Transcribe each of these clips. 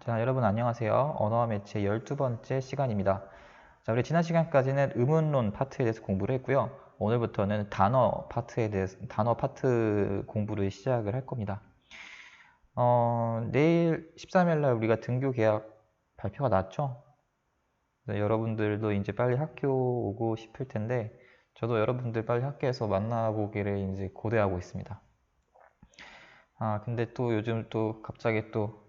자, 여러분 안녕하세요. 언어와 매체 12번째 시간입니다. 자, 우리 지난 시간까지는 의문론 파트에 대해서 공부를 했고요. 오늘부터는 단어 파트 공부를 시작을 할 겁니다. 내일 13일 날 우리가 등교 계약 발표가 났죠? 네, 여러분들도 이제 빨리 학교 오고 싶을 텐데, 저도 여러분들 빨리 학교에서 만나보기를 이제 고대하고 있습니다. 근데 또 요즘 또 갑자기 또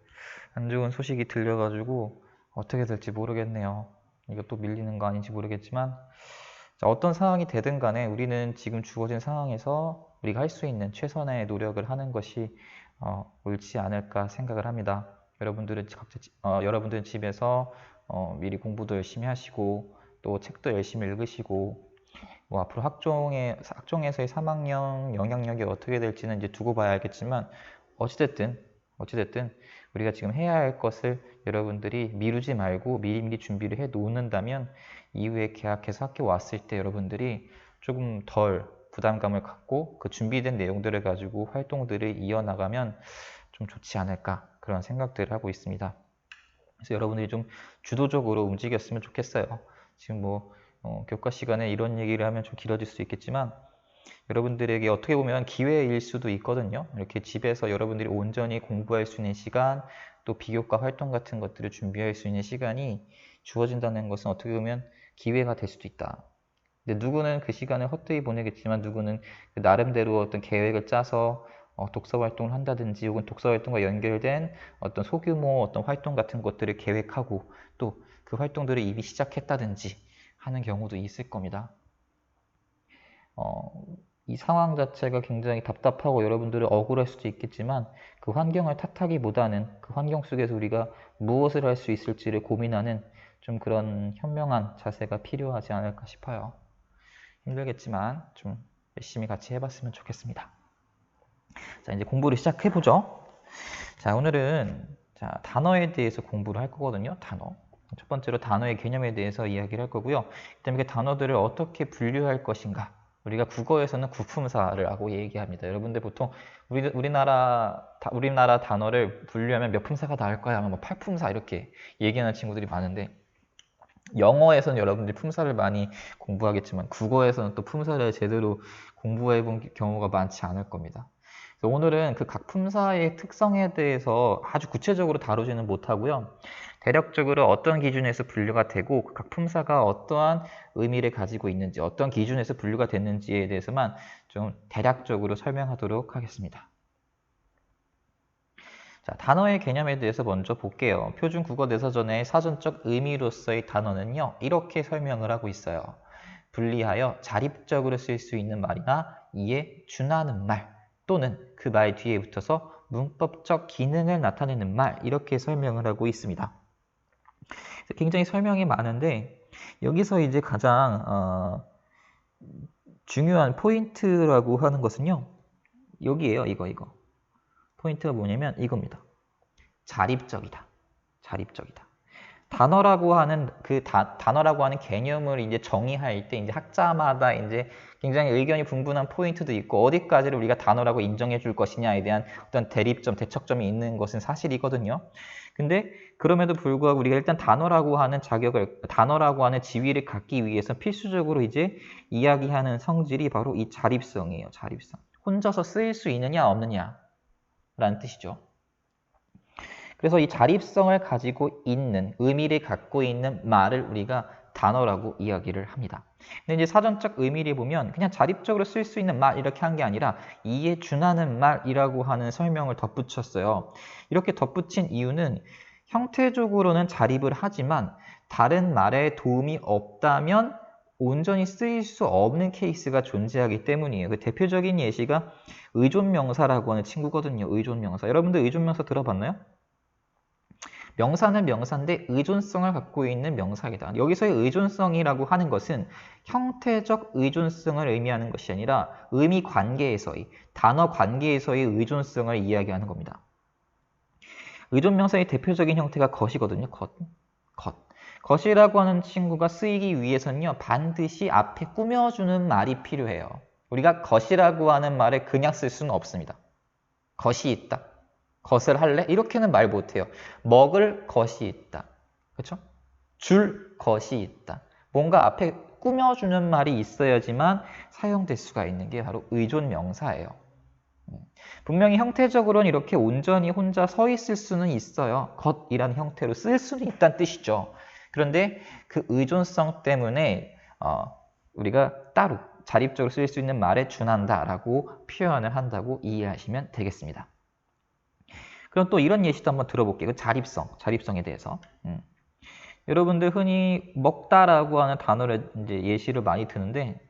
안 좋은 소식이 들려가지고 어떻게 될지 모르겠네요. 이거 또 밀리는 거 아닌지 모르겠지만, 자, 어떤 상황이 되든 간에 우리는 지금 주어진 상황에서 우리가 할 수 있는 최선의 노력을 하는 것이 옳지 않을까 생각을 합니다. 여러분들은 집에서 미리 공부도 열심히 하시고 또 책도 열심히 읽으시고, 뭐 앞으로 학종에서의 3학년 영향력이 어떻게 될지는 이제 두고 봐야 알겠지만, 어찌됐든 우리가 지금 해야 할 것을 여러분들이 미루지 말고 미리미리 준비를 해 놓는다면, 이후에 개학해서 학교 왔을 때 여러분들이 조금 덜 부담감을 갖고 그 준비된 내용들을 가지고 활동들을 이어나가면 좀 좋지 않을까, 그런 생각들을 하고 있습니다. 그래서 여러분들이 좀 주도적으로 움직였으면 좋겠어요. 지금 교과 시간에 이런 얘기를 하면 좀 길어질 수 있겠지만, 여러분들에게 어떻게 보면 기회일 수도 있거든요. 이렇게 집에서 여러분들이 온전히 공부할 수 있는 시간, 또 비교과 활동 같은 것들을 준비할 수 있는 시간이 주어진다는 것은 어떻게 보면 기회가 될 수도 있다. 근데 누구는 그 시간을 헛되이 보내겠지만, 누구는 그 나름대로 어떤 계획을 짜서 독서 활동을 한다든지, 혹은 독서 활동과 연결된 어떤 소규모 어떤 활동 같은 것들을 계획하고 또 그 활동들을 이미 시작했다든지 하는 경우도 있을 겁니다. 이 상황 자체가 굉장히 답답하고 여러분들은 억울할 수도 있겠지만, 그 환경을 탓하기보다는 그 환경 속에서 우리가 무엇을 할 수 있을지를 고민하는 좀 그런 현명한 자세가 필요하지 않을까 싶어요. 힘들겠지만 좀 열심히 같이 해봤으면 좋겠습니다. 자, 이제 공부를 시작해보죠. 자, 오늘은 단어에 대해서 공부를 할 거거든요. 단어. 첫 번째로 단어의 개념에 대해서 이야기를 할 거고요. 그다음에 그 단어들을 어떻게 분류할 것인가. 우리가 국어에서는 구품사를 하고 얘기합니다. 여러분들 보통 우리나라 단어를 분류하면 몇 품사가 나올까요? 하면 뭐 8품사 이렇게 얘기하는 친구들이 많은데, 영어에서는 여러분들이 품사를 많이 공부하겠지만 국어에서는 또 품사를 제대로 공부해 본 경우가 많지 않을 겁니다. 그래서 오늘은 그 각 품사의 특성에 대해서 아주 구체적으로 다루지는 못하고요. 대략적으로 어떤 기준에서 분류가 되고 각 품사가 어떠한 의미를 가지고 있는지, 어떤 기준에서 분류가 됐는지에 대해서만 좀 대략적으로 설명하도록 하겠습니다. 자, 단어의 개념에 대해서 먼저 볼게요. 표준 국어 대사전의 사전적 의미로서의 단어는요, 이렇게 설명을 하고 있어요. 분리하여 자립적으로 쓸 수 있는 말이나 이에 준하는 말, 또는 그 말 뒤에 붙어서 문법적 기능을 나타내는 말, 이렇게 설명을 하고 있습니다. 굉장히 설명이 많은데, 여기서 이제 가장 중요한 포인트라고 하는 것은요, 여기에요. 이거. 포인트가 뭐냐면 이겁니다. 자립적이다. 단어라고 하는 개념을 이제 정의할 때 이제 학자마다 이제 굉장히 의견이 분분한 포인트도 있고, 어디까지를 우리가 단어라고 인정해 줄 것이냐에 대한 어떤 대립점, 대척점이 있는 것은 사실이거든요. 근데 그럼에도 불구하고 우리가 일단 단어라고 하는 지위를 갖기 위해서 필수적으로 이제 이야기하는 성질이 바로 이 자립성이에요. 자립성. 혼자서 쓰일 수 있느냐 없느냐 라는 뜻이죠. 그래서 이 자립성을 가지고 있는, 의미를 갖고 있는 말을 우리가 단어라고 이야기를 합니다. 근데 이제 사전적 의미를 보면 그냥 자립적으로 쓸 수 있는 말 이렇게 한 게 아니라 이에 준하는 말이라고 하는 설명을 덧붙였어요. 이렇게 덧붙인 이유는 형태적으로는 자립을 하지만 다른 말에 도움이 없다면 온전히 쓰일 수 없는 케이스가 존재하기 때문이에요. 그 대표적인 예시가 의존명사라고 하는 친구거든요. 의존명사. 여러분들 의존명사 들어봤나요? 명사는 명사인데 의존성을 갖고 있는 명사이다. 여기서의 의존성이라고 하는 것은 형태적 의존성을 의미하는 것이 아니라 의미 관계에서의, 단어 관계에서의 의존성을 이야기하는 겁니다. 의존명사의 대표적인 형태가 것이거든요. 것. 것이라고 하는 친구가 쓰이기 위해서는요, 반드시 앞에 꾸며주는 말이 필요해요. 우리가 것이라고 하는 말을 그냥 쓸 수는 없습니다. 것이 있다. 것을 할래? 이렇게는 말 못해요. 먹을 것이 있다. 그렇죠? 줄 것이 있다. 뭔가 앞에 꾸며주는 말이 있어야지만 사용될 수가 있는 게 바로 의존 명사예요. 분명히 형태적으로는 이렇게 온전히 혼자 서 있을 수는 있어요. 것이라는 형태로 쓸 수는 있다는 뜻이죠. 그런데 그 의존성 때문에 우리가 따로 자립적으로 쓸 수 있는 말에 준한다라고 표현을 한다고 이해하시면 되겠습니다. 그럼 또 이런 예시도 한번 들어볼게요. 자립성에 대해서. 여러분들 흔히 먹다라고 하는 단어를 이제 예시를 많이 드는데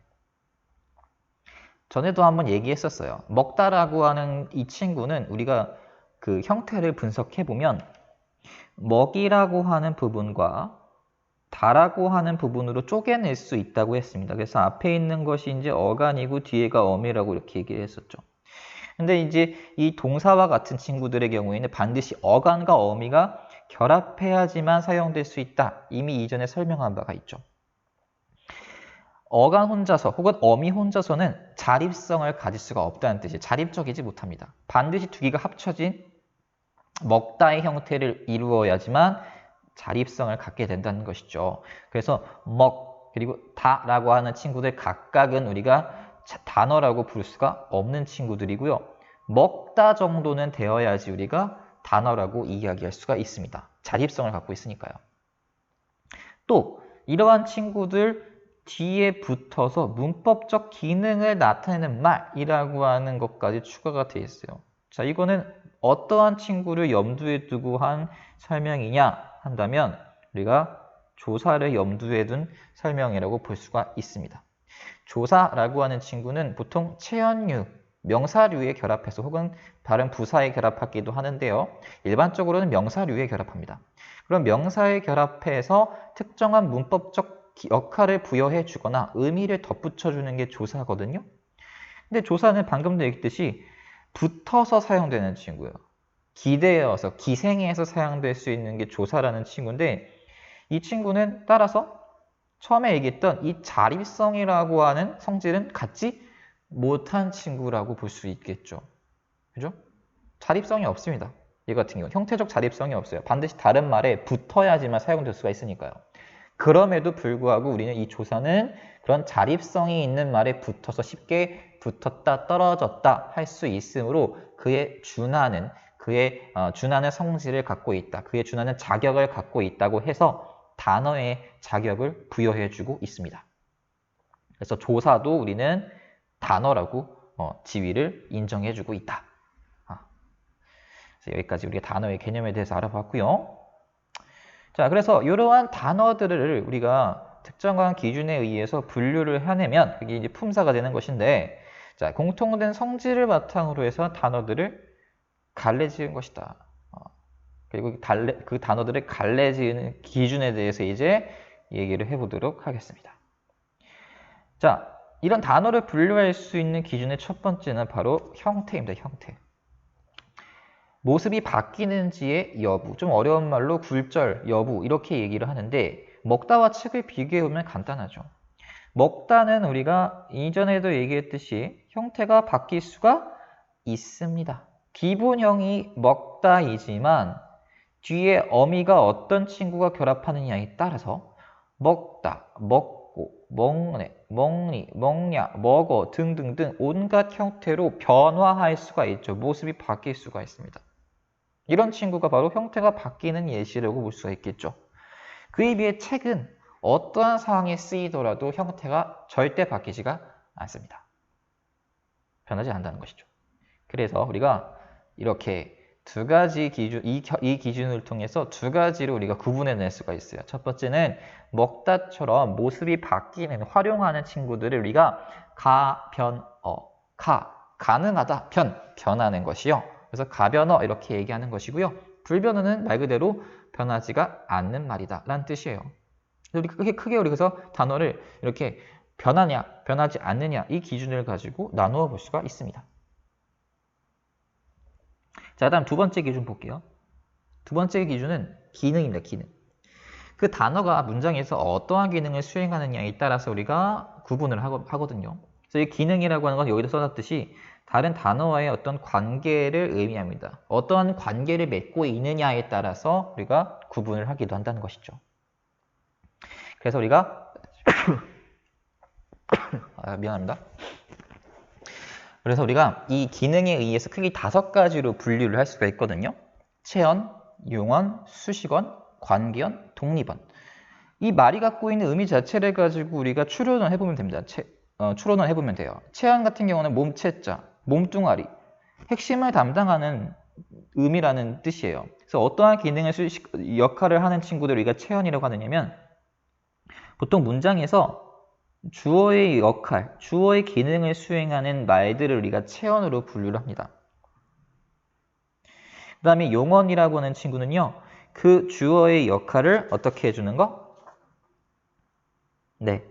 전에도 한번 얘기했었어요. 먹다라고 하는 이 친구는 우리가 그 형태를 분석해 보면 먹이라고 하는 부분과 다라고 하는 부분으로 쪼개낼 수 있다고 했습니다. 그래서 앞에 있는 것이 이제 어간이고 뒤에가 어미라고 이렇게 얘기를 했었죠. 근데 이제 이 동사와 같은 친구들의 경우에는 반드시 어간과 어미가 결합해야지만 사용될 수 있다. 이미 이전에 설명한 바가 있죠. 어간 혼자서 혹은 어미 혼자서는 자립성을 가질 수가 없다는 뜻이에요. 자립적이지 못합니다. 반드시 두 개가 합쳐진 먹다의 형태를 이루어야지만 자립성을 갖게 된다는 것이죠. 그래서 먹 그리고 다라고 하는 친구들 각각은 우리가 단어라고 부를 수가 없는 친구들이고요. 먹다 정도는 되어야지 우리가 단어라고 이야기할 수가 있습니다. 자립성을 갖고 있으니까요. 또 이러한 친구들 뒤에 붙어서 문법적 기능을 나타내는 말이라고 하는 것까지 추가가 되어 있어요. 자, 이거는 어떠한 친구를 염두에 두고 한 설명이냐 한다면 우리가 조사를 염두에 둔 설명이라고 볼 수가 있습니다. 조사라고 하는 친구는 보통 체연류, 명사류에 결합해서 혹은 다른 부사에 결합하기도 하는데요. 일반적으로는 명사류에 결합합니다. 그럼 명사에 결합해서 특정한 문법적 역할을 부여해 주거나 의미를 덧붙여 주는 게 조사거든요. 근데 조사는 방금도 얘기했듯이 붙어서 사용되는 친구예요. 기대어서, 기생해서 사용될 수 있는 게 조사라는 친구인데 이 친구는 따라서 처음에 얘기했던 이 자립성이라고 하는 성질은 갖지 못한 친구라고 볼 수 있겠죠. 그죠? 자립성이 없습니다. 얘 같은 경우는 형태적 자립성이 없어요. 반드시 다른 말에 붙어야지만 사용될 수가 있으니까요. 그럼에도 불구하고 우리는 이 조사는 그런 자립성이 있는 말에 붙어서 쉽게 붙었다 떨어졌다 할 수 있으므로 그에 준하는 성질을 갖고 있다. 그에 준하는 자격을 갖고 있다고 해서 단어의 자격을 부여해주고 있습니다. 그래서 조사도 우리는 단어라고 지위를 인정해주고 있다. 그래서 여기까지 우리가 단어의 개념에 대해서 알아봤고요. 자, 그래서 이러한 단어들을 우리가 특정한 기준에 의해서 분류를 해내면 그게 이제 품사가 되는 것인데, 자, 공통된 성질을 바탕으로 해서 단어들을 갈래지은 것이다. 그리고 그 단어들을 갈래지은 기준에 대해서 이제 얘기를 해보도록 하겠습니다. 자, 이런 단어를 분류할 수 있는 기준의 첫 번째는 바로 형태입니다. 형태. 모습이 바뀌는지의 여부, 좀 어려운 말로 굴절, 여부 이렇게 얘기를 하는데 먹다와 책을 비교해보면 간단하죠. 먹다는 우리가 이전에도 얘기했듯이 형태가 바뀔 수가 있습니다. 기본형이 먹다이지만 뒤에 어미가 어떤 친구가 결합하느냐에 따라서 먹다, 먹고, 먹네, 먹니, 먹냐, 먹어 등등등 온갖 형태로 변화할 수가 있죠. 모습이 바뀔 수가 있습니다. 이런 친구가 바로 형태가 바뀌는 예시라고 볼 수가 있겠죠. 그에 비해 책은 어떠한 상황에 쓰이더라도 형태가 절대 바뀌지가 않습니다. 변하지 않는다는 것이죠. 그래서 우리가 이렇게 두 가지 기준, 이 기준을 통해서 두 가지로 우리가 구분해낼 수가 있어요. 첫 번째는 먹다처럼 모습이 바뀌는, 활용하는 친구들을 우리가 가능하다, 변하는 것이요. 그래서 가변어 이렇게 얘기하는 것이고요. 불변어는 말 그대로 변하지가 않는 말이다 라는 뜻이에요. 크게 우리 그래서 단어를 이렇게 변하냐, 변하지 않느냐 이 기준을 가지고 나누어 볼 수가 있습니다. 자, 다음 두 번째 기준 볼게요. 두 번째 기준은 기능입니다. 기능. 그 단어가 문장에서 어떠한 기능을 수행하느냐에 따라서 우리가 구분을 하거든요. 그래서 이 기능이라고 하는 건 여기다 써놨듯이 다른 단어와의 어떤 관계를 의미합니다. 어떤 관계를 맺고 있느냐에 따라서 우리가 구분을 하기도 한다는 것이죠. 그래서 우리가 미안합니다. 그래서 우리가 이 기능에 의해서 크게 5가지로 분류를 할 수가 있거든요. 체언, 용언, 수식언, 관계언, 독립언. 이 말이 갖고 있는 의미 자체를 가지고 우리가 추론을 해보면 됩니다. 추론을 해보면 돼요. 체언 같은 경우는 몸체자, 몸뚱아리, 핵심을 담당하는 의미라는 뜻이에요. 그래서 어떠한 기능을 역할을 하는 친구들을 우리가 체언이라고 하느냐면 보통 문장에서 주어의 역할, 주어의 기능을 수행하는 말들을 우리가 체언으로 분류를 합니다. 그 다음에 용언이라고 하는 친구는요, 그 주어의 역할을 어떻게 해주는 거? 네,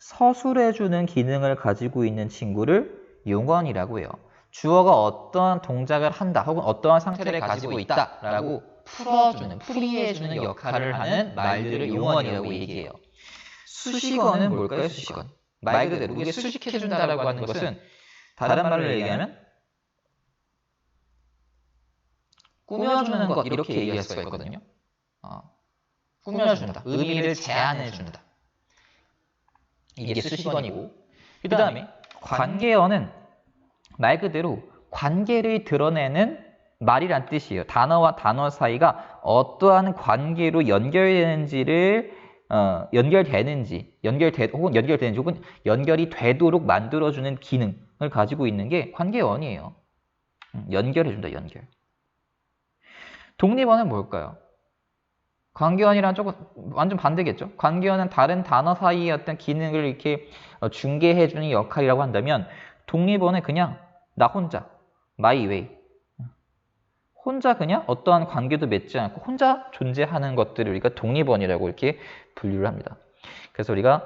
서술해주는 기능을 가지고 있는 친구를 용언이라고 해요. 주어가 어떠한 동작을 한다 혹은 어떠한 상태를 가지고 있다라고 풀어주는, 풀이해주는 역할을 하는 말들을 용언이라고 얘기해요. 수식어는 뭘까요? 수식어. 말 그대로 이게 수식해준다라고 하는 것은 다른 말로 얘기하면 꾸며주는 것 이렇게 얘기할 수가 있거든요. 꾸며준다. 의미를 제안해준다. 이게 수식어이고 그 다음에 관계어는 말 그대로 관계를 드러내는 말이란 뜻이에요. 단어와 단어 사이가 어떠한 관계로 연결되는지를 혹은 연결이 되도록 만들어주는 기능을 가지고 있는 게 관계어이에요. 연결해준다, 연결. 독립어는 뭘까요? 관계어이랑 조금 완전 반대겠죠? 관계어는 다른 단어 사이의 어떤 기능을 이렇게 중개해주는 역할이라고 한다면 독립어는 그냥 나 혼자, my way. 혼자 그냥 어떠한 관계도 맺지 않고 혼자 존재하는 것들을 우리가 독립어이라고 이렇게 분류를 합니다. 그래서 우리가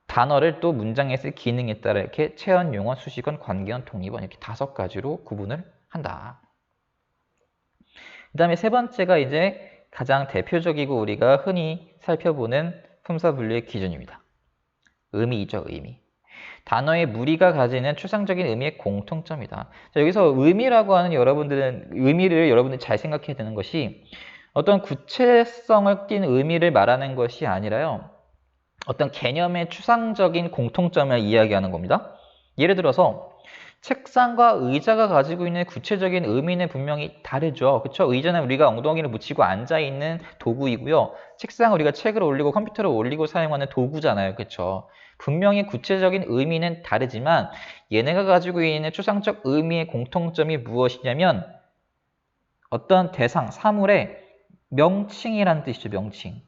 단어를 또 문장에 쓸 기능에 따라 이렇게 체언, 용언, 수식언, 관계언, 독립언 이렇게 5가지로 구분을 한다. 그 다음에 세 번째가 이제 가장 대표적이고 우리가 흔히 살펴보는 품사 분류의 기준입니다. 의미이죠, 의미. 단어의 무리가 가지는 추상적인 의미의 공통점이다. 자, 여기서 의미라고 하는 의미를 여러분들이 잘 생각해야 되는 것이 어떤 구체성을 띤 의미를 말하는 것이 아니라요. 어떤 개념의 추상적인 공통점을 이야기하는 겁니다. 예를 들어서 책상과 의자가 가지고 있는 구체적인 의미는 분명히 다르죠. 그렇죠? 의자는 우리가 엉덩이를 붙이고 앉아있는 도구이고요. 책상은 우리가 책을 올리고 컴퓨터를 올리고 사용하는 도구잖아요. 그렇죠? 분명히 구체적인 의미는 다르지만 얘네가 가지고 있는 추상적 의미의 공통점이 무엇이냐면 어떤 대상, 사물의 명칭이라는 뜻이죠. 명칭.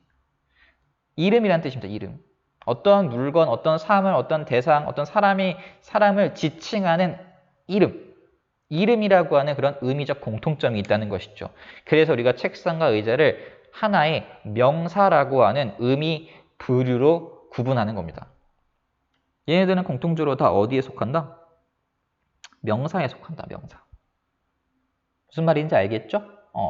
이름이라는 뜻입니다. 이름. 어떤 물건, 어떤 사물, 어떤 대상, 어떤 사람을 지칭하는 이름. 이름이라고 하는 그런 의미적 공통점이 있다는 것이죠. 그래서 우리가 책상과 의자를 하나의 명사라고 하는 의미 부류로 구분하는 겁니다. 얘네들은 공통적으로 다 어디에 속한다? 명사에 속한다, 명사. 무슨 말인지 알겠죠?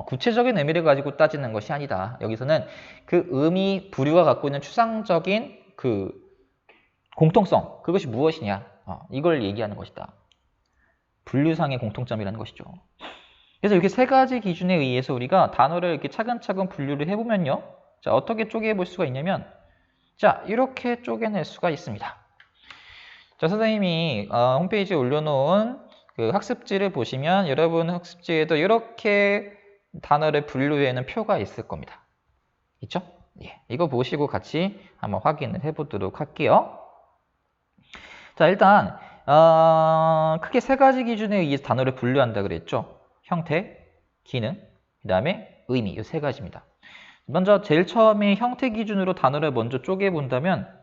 구체적인 의미를 가지고 따지는 것이 아니다. 여기서는 그 의미 부류가 갖고 있는 추상적인 그 공통성, 그것이 무엇이냐? 이걸 얘기하는 것이다. 분류상의 공통점이라는 것이죠. 그래서 이렇게 3가지 기준에 의해서 우리가 단어를 이렇게 차근차근 분류를 해보면요. 자, 어떻게 쪼개볼 수가 있냐면, 자, 이렇게 쪼개낼 수가 있습니다. 자, 선생님이 홈페이지에 올려놓은 그 학습지를 보시면 여러분 학습지에도 이렇게 단어를 분류해놓은 표가 있을 겁니다. 있죠? 예, 이거 보시고 같이 한번 확인을 해보도록 할게요. 자, 일단 크게 3가지 기준에 의해서 단어를 분류한다 그랬죠. 형태, 기능, 그 다음에 의미, 이 3가지입니다. 먼저 제일 처음에 형태 기준으로 단어를 먼저 쪼개본다면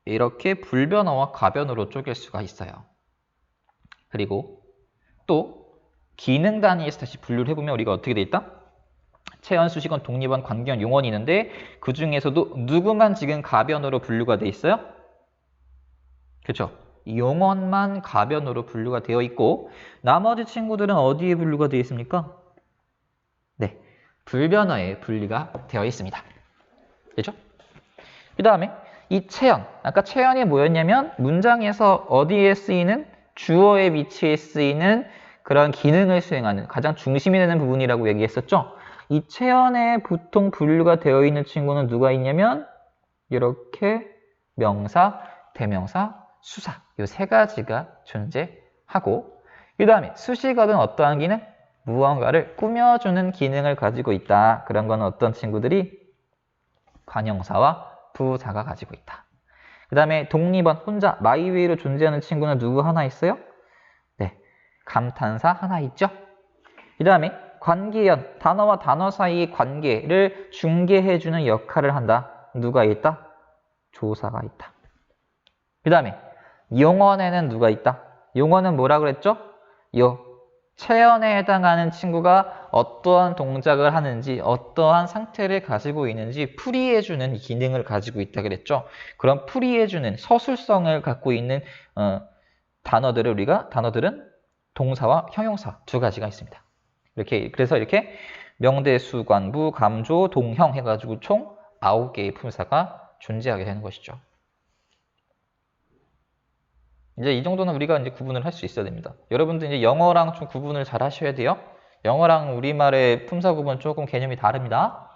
이렇게 불변어와 가변어로 쪼갤 수가 있어요. 그리고 또 기능 단위에서 다시 분류를 해보면 우리가 어떻게 돼 있다? 체언, 수식언, 독립언, 관계언, 용언이 있는데 그 중에서도 누구만 지금 가변어로 분류가 돼 있어요? 그렇죠? 용언만 가변어로 분류가 되어 있고 나머지 친구들은 어디에 분류가 되어 있습니까? 네, 불변어에 분류가 되어 있습니다. 그렇죠? 그 다음에 이 체언, 아까 체언이 뭐였냐면 문장에서 어디에 쓰이는 주어의 위치에 쓰이는 그런 기능을 수행하는 가장 중심이 되는 부분이라고 얘기했었죠. 이 체언에 보통 분류가 되어 있는 친구는 누가 있냐면 이렇게 명사, 대명사, 수사 이 세 가지가 존재하고 그 다음에 수식어는 어떠한 기능? 무언가를 꾸며주는 기능을 가지고 있다. 그런 건 어떤 친구들이 관형사와 부사가 가지고 있다. 그 다음에 독립원, 혼자, 마이웨이로 존재하는 친구는 누구 하나 있어요? 네, 감탄사 하나 있죠. 그 다음에 관계연, 단어와 단어 사이의 관계를 중개해주는 역할을 한다. 누가 있다? 조사가 있다. 그 다음에 용언에는 누가 있다? 용언은 뭐라 그랬죠? 체언에 해당하는 친구가 어떠한 동작을 하는지 어떠한 상태를 가지고 있는지 풀이해주는 기능을 가지고 있다 그랬죠. 그런 풀이해주는 서술성을 갖고 있는 단어들은 동사와 형용사 두 가지가 있습니다. 그래서 이렇게 명대수, 관부, 감조, 동형 해가지고 총 9개의 품사가 존재하게 되는 것이죠. 이제 이 정도는 우리가 이제 구분을 할 수 있어야 됩니다. 여러분들 이제 영어랑 좀 구분을 잘 하셔야 돼요. 영어랑 우리말의 품사 구분 조금 개념이 다릅니다.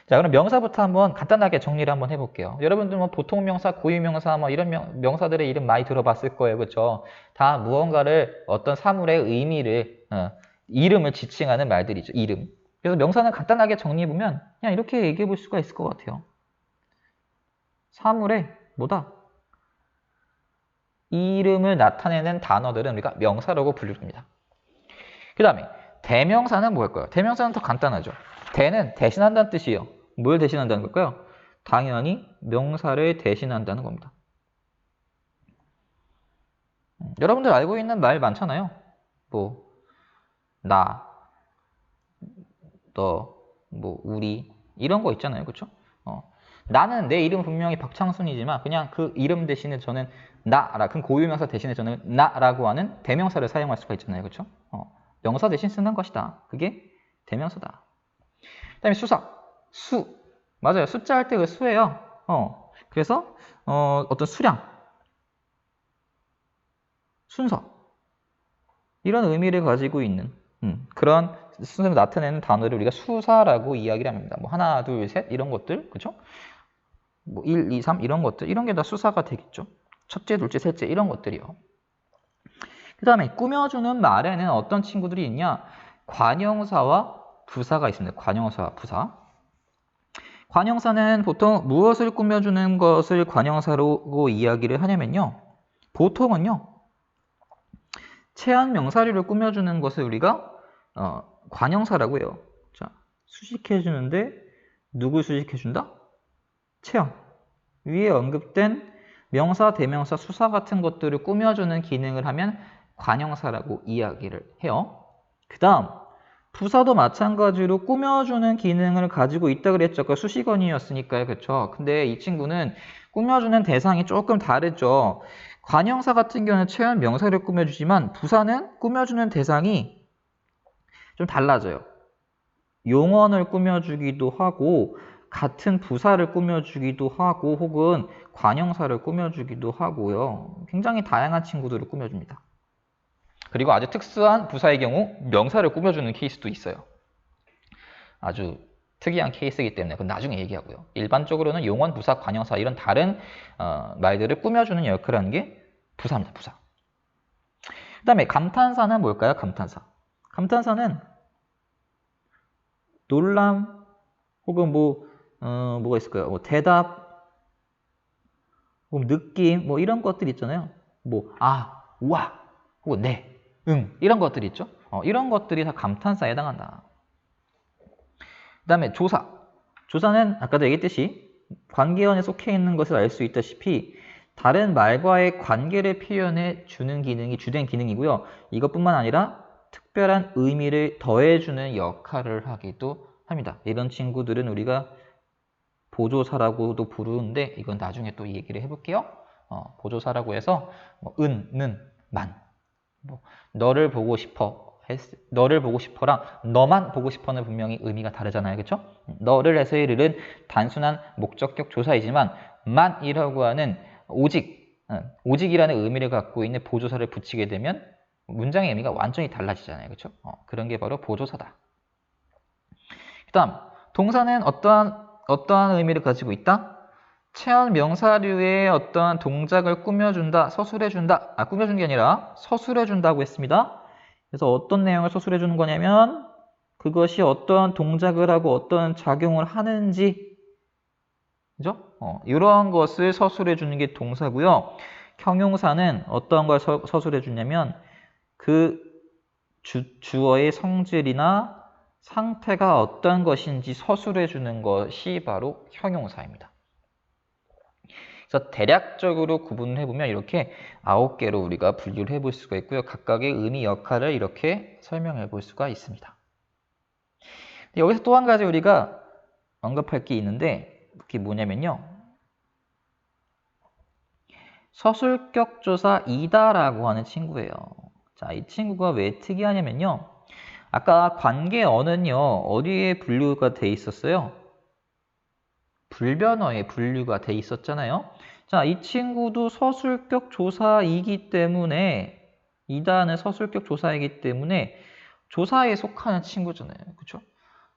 자, 그럼 명사부터 한번 간단하게 정리를 한번 해볼게요. 여러분들 뭐 보통 명사, 고유 명사 뭐 이런 명사들의 이름 많이 들어봤을 거예요, 그렇죠? 다 무언가를 어떤 사물의 의미를 이름을 지칭하는 말들이죠. 이름. 그래서 명사는 간단하게 정리해 보면 그냥 이렇게 얘기해 볼 수가 있을 것 같아요. 사물의 뭐다? 이름을 나타내는 단어들은 우리가 명사라고 부릅니다. 그 다음에 대명사는 뭘까요? 대명사는 더 간단하죠. 대는 대신한다는 뜻이에요. 뭘 대신한다는 걸까요? 당연히 명사를 대신한다는 겁니다. 여러분들 알고 있는 말 많잖아요. 뭐 나, 너, 뭐 우리 이런 거 있잖아요. 그렇죠? 나는 내 이름 분명히 박창순이지만 그냥 그 이름 대신에 저는 그 고유명사 대신에 저는 나라고 하는 대명사를 사용할 수가 있잖아요. 그렇죠? 명사 대신 쓰는 것이다. 그게 대명사다. 그 다음에 수사, 수. 맞아요. 숫자 할 때 그 수예요. 그래서 어떤 수량, 순서 이런 의미를 가지고 있는 그런 순서를 나타내는 단어를 우리가 수사라고 이야기를 합니다. 뭐 하나, 둘, 셋 이런 것들, 그렇죠? 뭐 1, 2, 3 이런 것들, 이런 게 다 수사가 되겠죠. 첫째, 둘째, 셋째 이런 것들이요. 그 다음에 꾸며주는 말에는 어떤 친구들이 있냐? 관형사와 부사가 있습니다. 관형사와 부사. 관형사는 보통 무엇을 꾸며주는 것을 관형사로 이야기를 하냐면요. 보통은요. 체한 명사류를 꾸며주는 것을 우리가 관형사라고 해요. 자, 수식해주는데 누굴 수식해준다? 체형. 위에 언급된 명사, 대명사, 수사 같은 것들을 꾸며주는 기능을 하면 관형사라고 이야기를 해요. 그 다음 부사도 마찬가지로 꾸며주는 기능을 가지고 있다 그랬죠. 아까 수식어니였으니까요. 그렇죠? 근데 이 친구는 꾸며주는 대상이 조금 다르죠. 관형사 같은 경우는 체한 명사를 꾸며주지만 부사는 꾸며주는 대상이 좀 달라져요. 용언을 꾸며주기도 하고 같은 부사를 꾸며주기도 하고 혹은 관형사를 꾸며주기도 하고요. 굉장히 다양한 친구들을 꾸며줍니다. 그리고 아주 특수한 부사의 경우 명사를 꾸며주는 케이스도 있어요. 아주 특이한 케이스이기 때문에 그건 나중에 얘기하고요. 일반적으로는 용언, 부사, 관형사 이런 다른 말들을 꾸며주는 역할을 하는 게 부사입니다. 부사. 그 다음에 감탄사는 뭘까요? 감탄사. 감탄사는 놀람 혹은 뭐가 있을까요? 뭐 대답, 혹은 느낌, 뭐 이런 것들 있잖아요. 뭐 우와, 혹은 네, 응 이런 것들이 있죠. 이런 것들이 다 감탄사에 해당한다. 그 다음에 조사. 조사는 아까도 얘기했듯이 관계원에 속해 있는 것을 알 수 있다시피 다른 말과의 관계를 표현해 주는 기능이 주된 기능이고요. 이것뿐만 아니라 특별한 의미를 더해주는 역할을 하기도 합니다. 이런 친구들은 우리가 보조사라고도 부르는데 이건 나중에 또 얘기를 해볼게요. 보조사라고 해서 는, 만. 너를 보고 싶어. 너를 보고 싶어랑 너만 보고 싶어는 분명히 의미가 다르잖아요. 그렇죠? 너를 해서의 르는 단순한 목적격 조사이지만 만이라고 하는 오직 오직이라는 의미를 갖고 있는 보조사를 붙이게 되면 문장의 의미가 완전히 달라지잖아요. 그렇죠? 그런 게 바로 보조사다. 그 다음, 동사는 어떠한 의미를 가지고 있다? 체언 명사류의 어떠한 동작을 꾸며준다, 서술해준다. 꾸며준 게 아니라 서술해준다고 했습니다. 그래서 어떤 내용을 서술해주는 거냐면 그것이 어떠한 동작을 하고 어떠한 작용을 하는지, 그죠? 이러한 것을 서술해주는 게 동사고요. 형용사는 어떠한 걸 서술해주냐면 그 주어의 성질이나 상태가 어떤 것인지 서술해주는 것이 바로 형용사입니다. 그래서 대략적으로 구분을 해보면 이렇게 9개로 우리가 분류를 해볼 수가 있고요. 각각의 의미 역할을 이렇게 설명해 볼 수가 있습니다. 여기서 또 한 가지 우리가 언급할 게 있는데 그게 뭐냐면요. 서술격 조사이다라고 하는 친구예요. 자, 이 친구가 왜 특이하냐면요. 아까 관계 어는요. 어디에 분류가 돼 있었어요? 불변어에 분류가 돼 있었잖아요. 자, 이 친구도 서술격 조사이기 때문에 이다는 서술격 조사이기 때문에 조사에 속하는 친구잖아요. 그렇죠?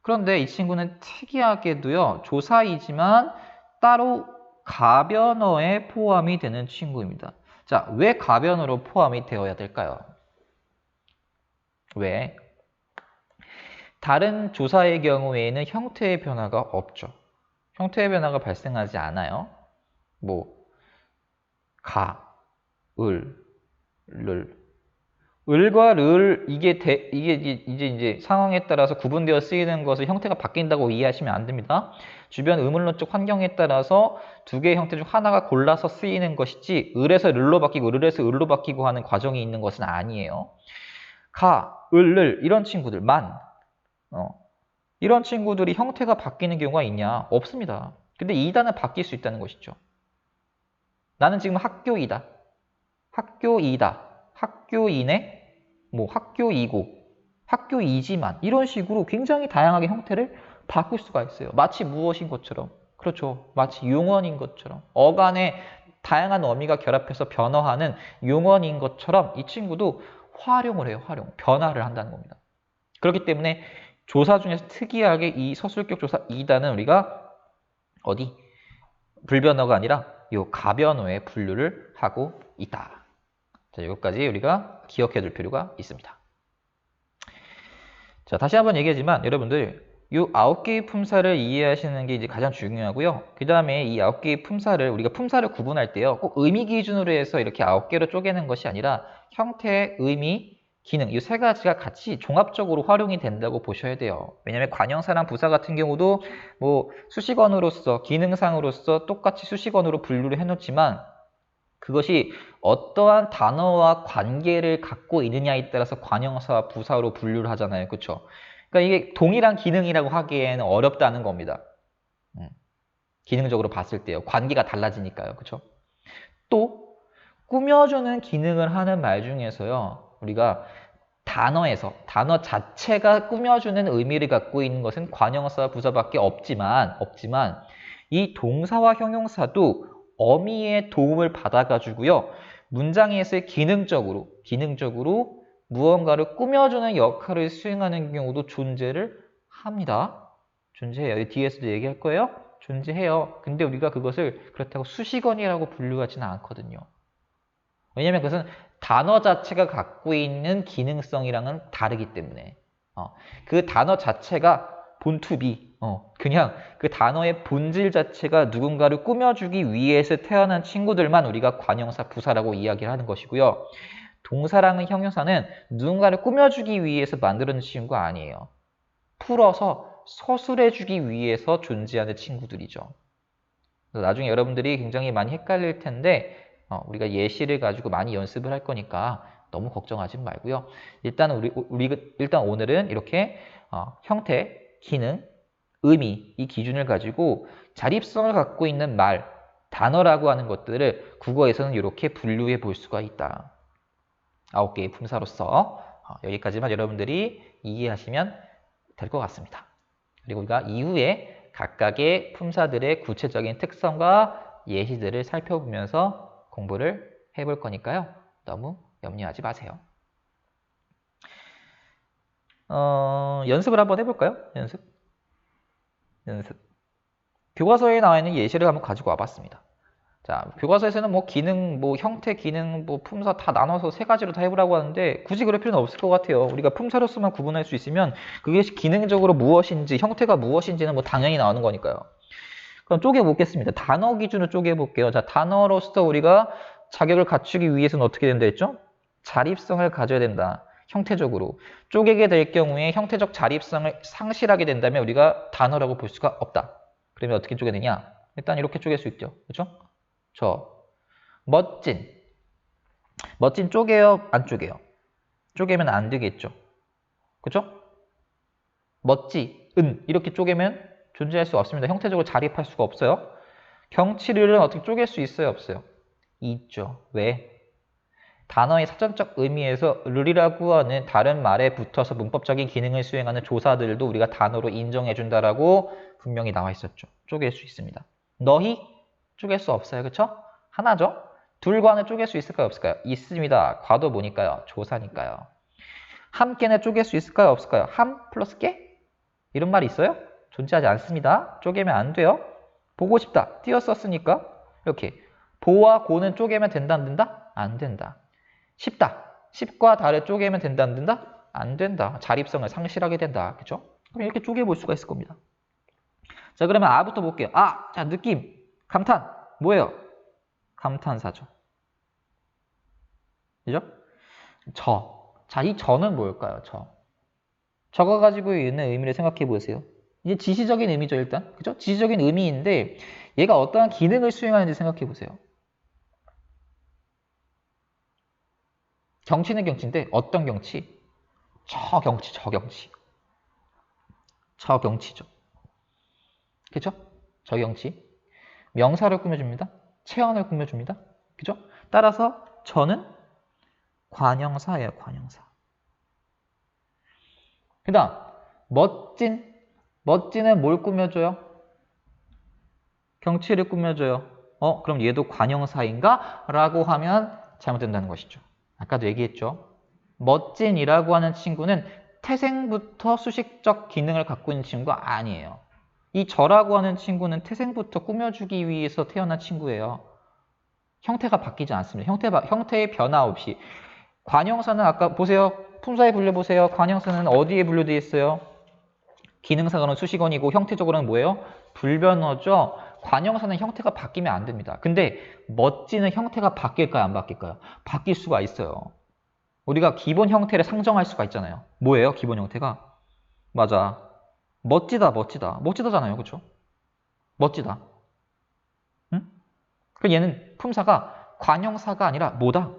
그런데 이 친구는 특이하게도요. 조사이지만 따로 가변어에 포함이 되는 친구입니다. 자, 왜 가변어로 포함이 되어야 될까요? 왜? 다른 조사의 경우에는 형태의 변화가 없죠. 형태의 변화가 발생하지 않아요. 가, 을, 를. 을과 를, 이게 이제 상황에 따라서 구분되어 쓰이는 것을 형태가 바뀐다고 이해하시면 안 됩니다. 주변 의문론적 환경에 따라서 두 개의 형태 중 하나가 골라서 쓰이는 것이지 을에서 를로 바뀌고 를에서 을로 바뀌고 하는 과정이 있는 것은 아니에요. 가, 을, 를 이런 친구들, 이런 친구들이 형태가 바뀌는 경우가 있냐? 없습니다. 근데 이다는 바뀔 수 있다는 것이죠. 나는 지금 학교이다. 학교이다. 학교이네. 학교이고, 학교이지만 이런 식으로 굉장히 다양하게 형태를 바꿀 수가 있어요. 마치 무엇인 것처럼. 그렇죠. 마치 용언인 것처럼. 어간에 다양한 어미가 결합해서 변화하는 용언인 것처럼 이 친구도 활용을 해요. 변화를 한다는 겁니다. 그렇기 때문에 조사 중에서 특이하게 이 서술격 조사 이다는 우리가 불변어가 아니라 요 가변어에 분류를 하고 있다. 자, 이것까지 우리가 기억해 둘 필요가 있습니다. 자, 다시 한번 얘기하지만 여러분들 이 9개의 품사를 이해하시는 게 이제 가장 중요하고요. 그 다음에 이 9개의 품사를 우리가 품사를 구분할 때요. 꼭 의미 기준으로 해서 이렇게 9개로 쪼개는 것이 아니라 형태, 의미, 기능 이 세 가지가 같이 종합적으로 활용이 된다고 보셔야 돼요. 왜냐하면 관형사랑 부사 같은 경우도 수식어으로서 기능상으로서 똑같이 수식어로 분류를 해놓지만 그것이 어떠한 단어와 관계를 갖고 있느냐에 따라서 관형사와 부사로 분류를 하잖아요. 그렇죠? 그러니까 이게 동일한 기능이라고 하기에는 어렵다는 겁니다. 기능적으로 봤을 때요. 관계가 달라지니까요. 그렇죠? 또 꾸며주는 기능을 하는 말 중에서요. 우리가 단어 자체가 꾸며주는 의미를 갖고 있는 것은 관형사와 부사밖에 없지만 이 동사와 형용사도 어미의 도움을 받아가지고요. 문장에서 기능적으로 무언가를 꾸며주는 역할을 수행하는 경우도 존재를 합니다. 존재해요. 뒤에서도 얘기할 거예요. 존재해요. 근데 우리가 그것을 그렇다고 수식어니라고 분류하지는 않거든요. 왜냐하면 그것은 단어 자체가 갖고 있는 기능성이랑은 다르기 때문에 그 단어 자체가 본투비 그냥 그 단어의 본질 자체가 누군가를 꾸며주기 위해서 태어난 친구들만 우리가 관형사, 부사라고 이야기를 하는 것이고요. 동사랑은 형용사는 누군가를 꾸며주기 위해서 만들어진 친구가 아니에요. 풀어서 서술해주기 위해서 존재하는 친구들이죠. 나중에 여러분들이 굉장히 많이 헷갈릴 텐데 우리가 예시를 가지고 많이 연습을 할 거니까 너무 걱정하지 말고요. 일단 일단 오늘은 이렇게 형태, 기능, 의미 이 기준을 가지고 자립성을 갖고 있는 말, 단어라고 하는 것들을 국어에서는 이렇게 분류해 볼 수가 있다. 9개의 품사로서 여기까지만 여러분들이 이해하시면 될 것 같습니다. 그리고 우리가 이후에 각각의 품사들의 구체적인 특성과 예시들을 살펴보면서 공부를 해볼 거니까요. 너무 염려하지 마세요. 연습을 한번 해볼까요? 연습. 교과서에 나와 있는 예시를 한번 가지고 와봤습니다. 자, 교과서에서는 뭐 기능, 뭐 형태, 기능, 뭐 품사 다 나눠서 세 가지로 다 해보라고 하는데 굳이 그럴 필요는 없을 것 같아요. 우리가 품사로서만 구분할 수 있으면 그게 기능적으로 무엇인지, 형태가 무엇인지는 뭐 당연히 나오는 거니까요. 그럼 쪼개보겠습니다. 단어 기준으로 쪼개볼게요. 자, 단어로서 우리가 자격을 갖추기 위해서는 어떻게 된다 했죠? 자립성을 가져야 된다. 형태적으로. 쪼개게 될 경우에 형태적 자립성을 상실하게 된다면 우리가 단어라고 볼 수가 없다. 그러면 어떻게 쪼개느냐? 일단 이렇게 쪼갤 수 있죠. 그렇죠? 멋진. 멋진 쪼개요? 안 쪼개요? 쪼개면 안 되겠죠. 그죠? 멋지은 이렇게 쪼개면 존재할 수 없습니다. 형태적으로 자립할 수가 없어요. 경치를은 어떻게 쪼갤 수 있어요? 없어요? 있죠. 왜? 단어의 사전적 의미에서 르이라고 하는 다른 말에 붙어서 문법적인 기능을 수행하는 조사들도 우리가 단어로 인정해준다라고 분명히 나와 있었죠. 쪼갤 수 있습니다. 너희? 쪼갤 수 없어요. 그쵸? 하나죠? 둘과는 쪼갤 수 있을까요? 없을까요? 있습니다. 과도 뭐니까요? 조사니까요. 함께는 쪼갤 수 있을까요? 없을까요? 함 플러스 깨? 이런 말이 있어요? 존재하지 않습니다. 쪼개면 안 돼요. 보고 싶다. 띄었었으니까 이렇게 보와 고는 쪼개면 된다 안 된다? 안 된다. 쉽다. 쉽과 다를 쪼개면 된다 안 된다? 안 된다. 자립성을 상실하게 된다. 그죠? 그럼 이렇게 쪼개볼 수가 있을 겁니다. 자, 그러면 아부터 볼게요. 아, 자, 느낌. 감탄. 뭐예요? 감탄사죠. 그죠? 자, 이 저는 뭘까요? 저가 가지고 있는 의미를 생각해 보세요. 이게 지시적인 의미죠, 일단. 그죠? 지시적인 의미인데 얘가 어떠한 기능을 수행하는지 생각해 보세요. 경치는 경치인데 어떤 경치? 저 경치죠. 그죠? 저 경치. 명사를 꾸며줍니다. 체언을 꾸며줍니다. 그죠? 따라서 저는 관형사예요, 관형사. 그 다음, 멋진은 뭘 꾸며줘요? 경치를 꾸며줘요. 그럼 얘도 관형사인가? 라고 하면 잘못된다는 것이죠. 아까도 얘기했죠. 멋진이라고 하는 친구는 태생부터 수식적 기능을 갖고 있는 친구가 아니에요. 이 저라고 하는 친구는 태생부터 꾸며주기 위해서 태어난 친구예요. 형태가 바뀌지 않습니다. 형태의 변화 없이. 관형사는 아까 보세요. 품사에 분류보세요. 관형사는 어디에 분류되어 있어요? 기능사가는 수식어이고 형태적으로는 뭐예요? 불변어죠. 관형사는 형태가 바뀌면 안 됩니다. 근데 멋지는 형태가 바뀔까요? 안 바뀔까요? 바뀔 수가 있어요. 우리가 기본 형태를 상정할 수가 있잖아요. 뭐예요? 기본 형태가? 맞아. 멋지다잖아요. 그쵸? 멋지다. 응? 그럼 얘는 품사가 관형사가 아니라 뭐다?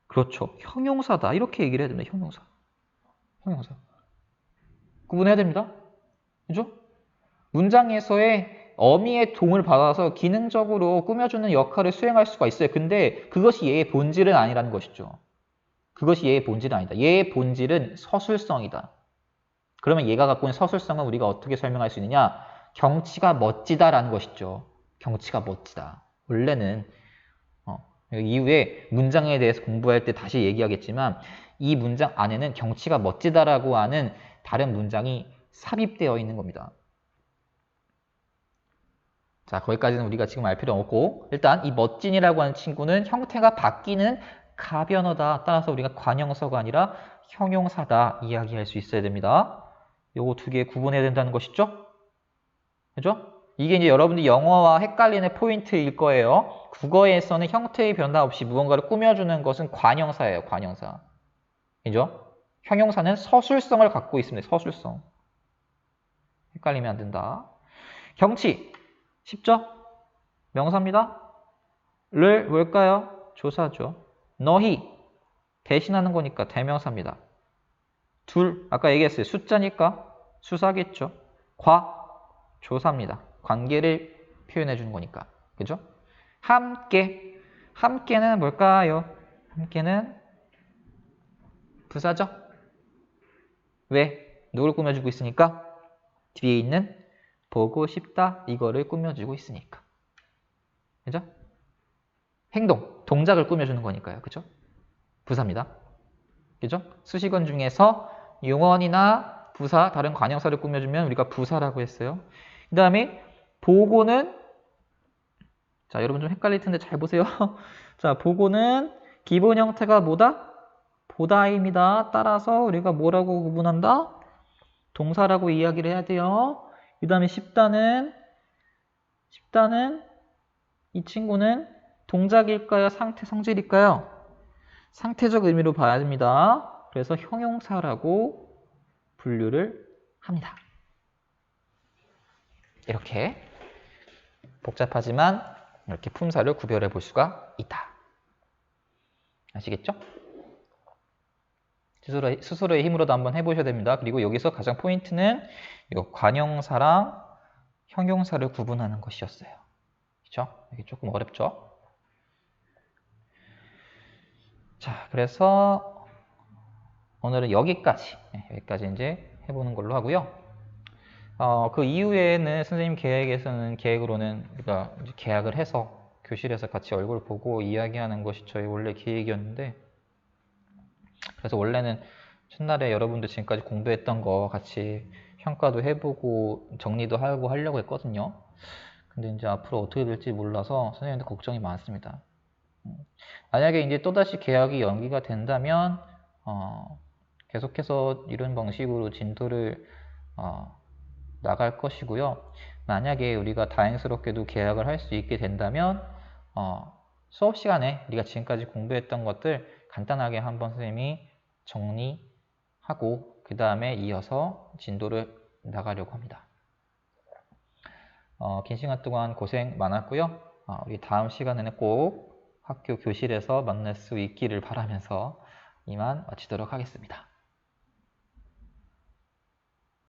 그렇죠. 형용사다. 이렇게 얘기를 해야 됩니다. 형용사. 구분해야 됩니다. 그죠? 문장에서의 어미의 도움을 받아서 기능적으로 꾸며주는 역할을 수행할 수가 있어요. 근데 그것이 얘의 본질은 아니라는 것이죠. 그것이 얘의 본질은 아니다. 얘의 본질은 서술성이다. 그러면 얘가 갖고 있는 서술성은 우리가 어떻게 설명할 수 있느냐? 경치가 멋지다라는 것이죠. 경치가 멋지다. 원래는 이후에 문장에 대해서 공부할 때 다시 얘기하겠지만 이 문장 안에는 경치가 멋지다라고 하는 다른 문장이 삽입되어 있는 겁니다. 자, 거기까지는 우리가 지금 알 필요 없고 일단 이 멋진이라고 하는 친구는 형태가 바뀌는 가변어다. 따라서 우리가 관형사가 아니라 형용사다 이야기할 수 있어야 됩니다. 요거 두 개 구분해야 된다는 것이죠. 그죠? 이게 이제 여러분들이 영어와 헷갈리는 포인트일 거예요. 국어에서는 형태의 변화 없이 무언가를 꾸며주는 것은 관형사예요. 관형사. 그죠? 형용사는 서술성을 갖고 있습니다. 서술성. 헷갈리면 안 된다. 경치. 쉽죠? 명사입니다. 를 뭘까요? 조사죠. 너희. 대신하는 거니까 대명사입니다. 둘. 아까 얘기했어요. 숫자니까 수사겠죠. 조사입니다. 관계를 표현해 주는 거니까. 그죠? 함께. 함께는 뭘까요? 함께는 부사죠? 왜? 누굴 꾸며주고 있으니까? 뒤에 있는 보고 싶다 이거를 꾸며주고 있으니까. 그죠? 행동, 동작을 꾸며주는 거니까요. 그죠? 부사입니다. 그죠? 수식원 중에서 용언이나 부사, 다른 관형사를 꾸며주면 우리가 부사라고 했어요. 그 다음에 보고는, 자, 여러분 좀 헷갈릴 텐데 잘 보세요. 자, 보고는 기본 형태가 뭐다? 보다입니다. 따라서 우리가 뭐라고 구분한다? 동사라고 이야기를 해야 돼요. 그 다음에 십다는 이 친구는 동작일까요? 상태, 성질일까요? 상태적 의미로 봐야 됩니다. 그래서 형용사라고 분류를 합니다. 이렇게 복잡하지만 이렇게 품사를 구별해 볼 수가 있다. 아시겠죠? 스스로의 힘으로도 한번 해보셔야 됩니다. 그리고 여기서 가장 포인트는 이거 관형사랑 형용사를 구분하는 것이었어요. 그렇죠? 이게 조금 어렵죠? 자, 그래서 오늘은 여기까지 이제 해보는 걸로 하고요. 그 이후에는 선생님 계획으로는 우리가 이제 계약을 해서 교실에서 같이 얼굴 보고 이야기하는 것이 저희 원래 계획이었는데, 그래서 원래는 첫날에 여러분들 지금까지 공부했던 거 같이 평가도 해보고 정리도 하고 하려고 했거든요. 근데 이제 앞으로 어떻게 될지 몰라서 선생님들 걱정이 많습니다. 만약에 이제 또다시 계약이 연기가 된다면 계속해서 이런 방식으로 진도를 나갈 것이고요. 만약에 우리가 다행스럽게도 계약을 할 수 있게 된다면 수업 시간에 우리가 지금까지 공부했던 것들 간단하게 한번 선생님이 정리하고 그 다음에 이어서 진도를 나가려고 합니다. 긴 시간 동안 고생 많았고요. 우리 다음 시간에는 꼭 학교 교실에서 만날 수 있기를 바라면서 이만 마치도록 하겠습니다.